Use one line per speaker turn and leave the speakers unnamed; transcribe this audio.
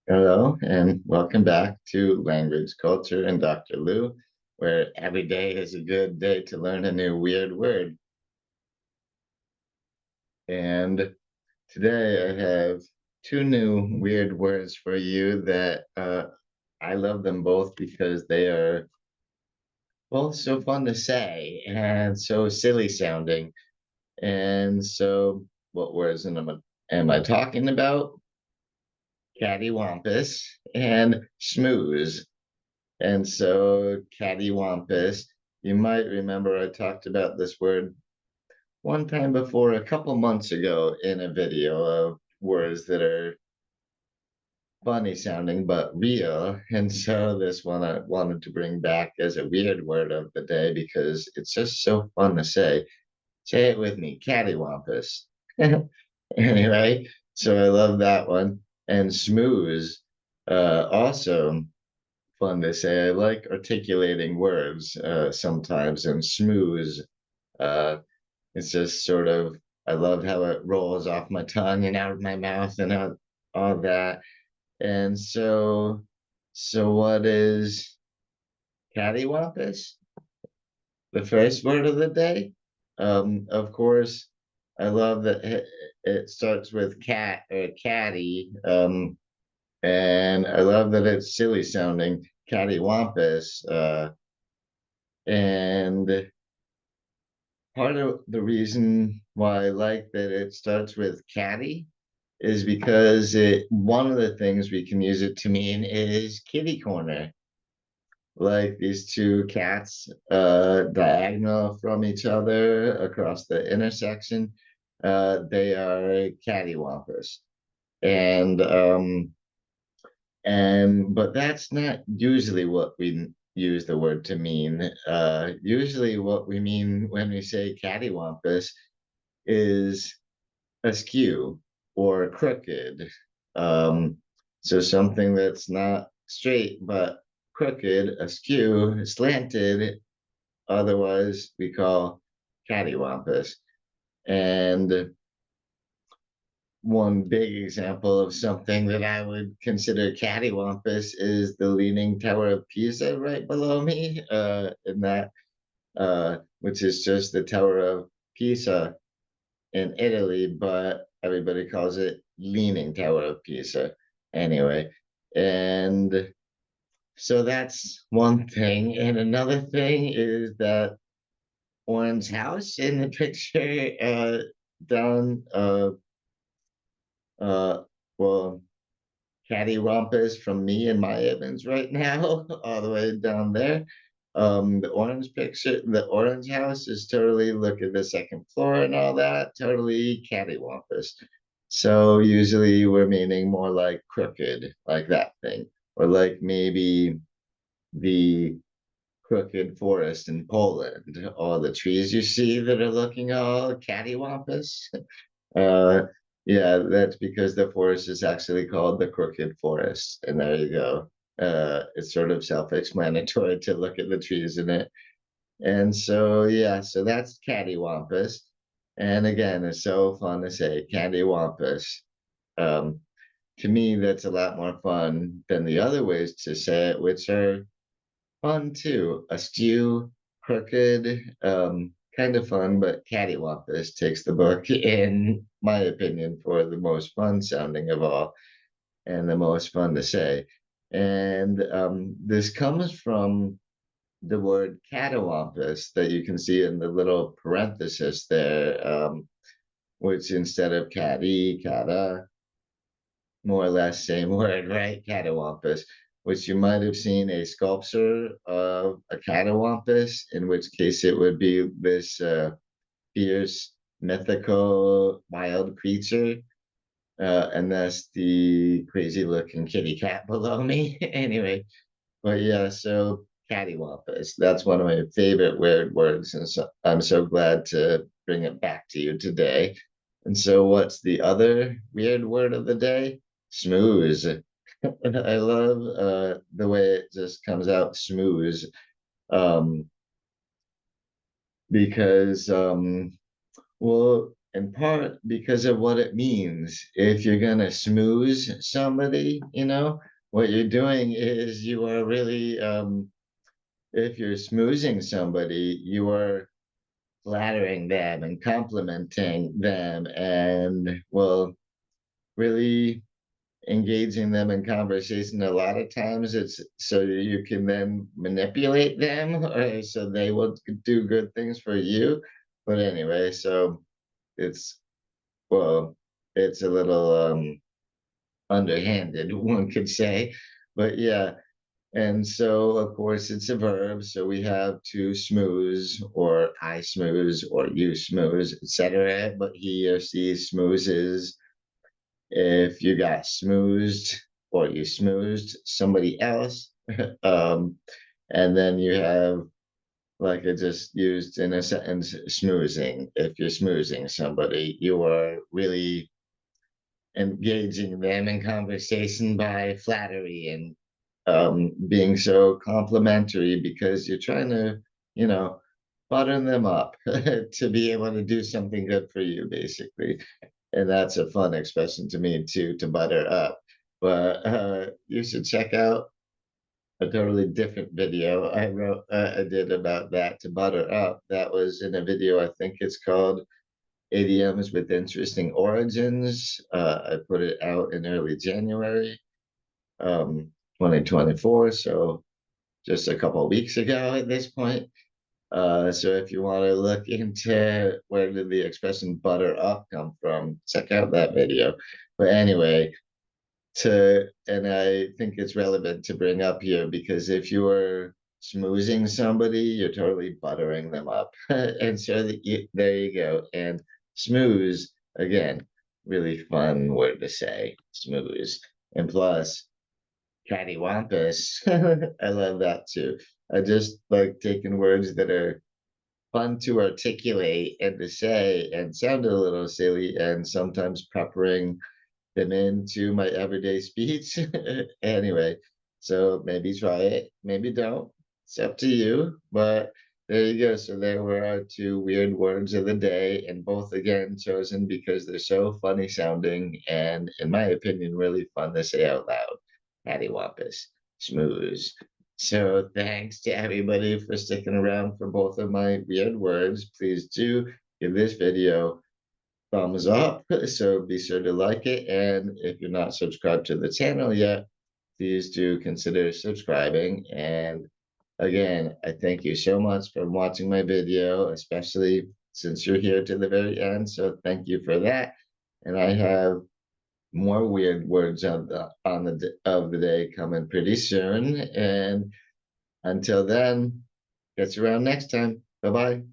Hello, and welcome back to Language, Culture, and Dr. Lou, where every day is a good day to learn a new weird word. And today I have two new weird words for you that I love them both because they are both so fun to say and so silly sounding. And so, what words am I talking about? Cattywampus and schmooze. And so, cattywampus, you might remember I talked about this word one time before, a couple months ago, in a video of words that are funny sounding but real. And so, this one I wanted to bring back as a weird word of the day because it's just so fun to say. Say it with me, cattywampus. Anyway, so I love that one. And schmooze, also fun to say. I like articulating words sometimes, and schmooze. Uh, it's just sort of, I love how it rolls off my tongue and out of my mouth and all that. And so what is cattywampus? The first word of the day? Of course, I love that it starts with cat or catty. And I love that it's silly sounding, cattywampus. And part of the reason why I like that it starts with catty is because one of the things we can use it to mean is kitty corner. Like these two cats diagonal from each other across the intersection. They are cattywampus. And but that's not usually what we use the word to mean. Usually what we mean when we say cattywampus is askew or crooked. Um, so something that's not straight but crooked, askew, slanted, otherwise we call cattywampus. And one big example of something that I would consider cattywampus is the Leaning Tower of Pisa right below me, in that which is just the Tower of Pisa in Italy, but everybody calls it Leaning Tower of Pisa anyway. And so that's one thing. And another thing is that Owen's house in the picture down uh well cattywampus from me and my Evans right now, all the way down there. The orange picture, the orange house is totally look at the second floor and all that, totally cattywampus. So usually we're meaning more like crooked, like that thing, or like maybe the crooked forest in Poland, all the trees you see that are looking all cattywampus. Uh, yeah, that's because the forest is actually called the Crooked Forest. And there you go. It's sort of self-explanatory to look at the trees in it. And so, yeah, so that's cattywampus. And again, it's so fun to say cattywampus. Um, to me, that's a lot more fun than the other ways to say it, which are fun too. Askew, crooked, kind of fun, but cattywampus takes the book, in my opinion, for the most fun sounding of all and the most fun to say. And this comes from the word catawampus that you can see in the little parenthesis there, which instead of catty, cata, more or less same word, right? Catawampus, which you might have seen a sculpture of a catawampus, in which case it would be this fierce, mythical, wild creature. And that's the crazy looking kitty cat below me. Anyway, but yeah, so cattywampus, that's one of my favorite weird words. And so I'm so glad to bring it back to you today. And so, what's the other weird word of the day? Schmooze. I love the way it just comes out schmooze, um, because well, in part because of what it means. If you're gonna smooze somebody, what you're doing is you are really, if you're smoozing somebody, you are flattering them and complimenting them and, well, really engaging them in conversation. A lot of times it's so that you can then manipulate them or so they will do good things for you. But anyway, so it's, well, it's a little underhanded, one could say. But yeah, and so of course it's a verb. So we have to smooze or I smooze or you smooze, etc. But he or she smoozes. If you got smoozed or you smoozed somebody else. um, and then you have, like I just used in a sentence, schmoozing. If you're schmoozing somebody, you are really engaging them in conversation by flattery and being so complimentary because you're trying to, you know, butter them up to be able to do something good for you, basically. And that's a fun expression to me too, to butter up. But you should check out a totally different video I did about that, to butter up. That was in a video, I think it's called Idioms with Interesting Origins. I put it out in early January, 2024, so just a couple of weeks ago at this point. So if you want to look into where did the expression butter up come from, check out that video. But anyway, and I think it's relevant to bring up here because if you're schmoozing somebody, you're totally buttering them up. And so there you go. And schmooze, again, really fun word to say, schmooze. And plus, cattywampus. I love that too. I just like taking words that are fun to articulate and to say and sound a little silly and sometimes peppering them into my everyday speech. Anyway, so maybe try it, maybe don't. It's up to you. But there you go. So there were our two weird words of the day, and both again chosen because they're so funny sounding and, in my opinion, really fun to say out loud. Cattywampus, schmooze. So thanks to everybody for sticking around for both of my weird words. Please do give this video thumbs up. So be sure to like it. And if you're not subscribed to the channel yet, please do consider subscribing. And again, I thank you so much for watching my video, especially since you're here to the very end. So thank you for that. And I have more weird words of the day coming pretty soon. And until then, catch you around next time. Bye bye.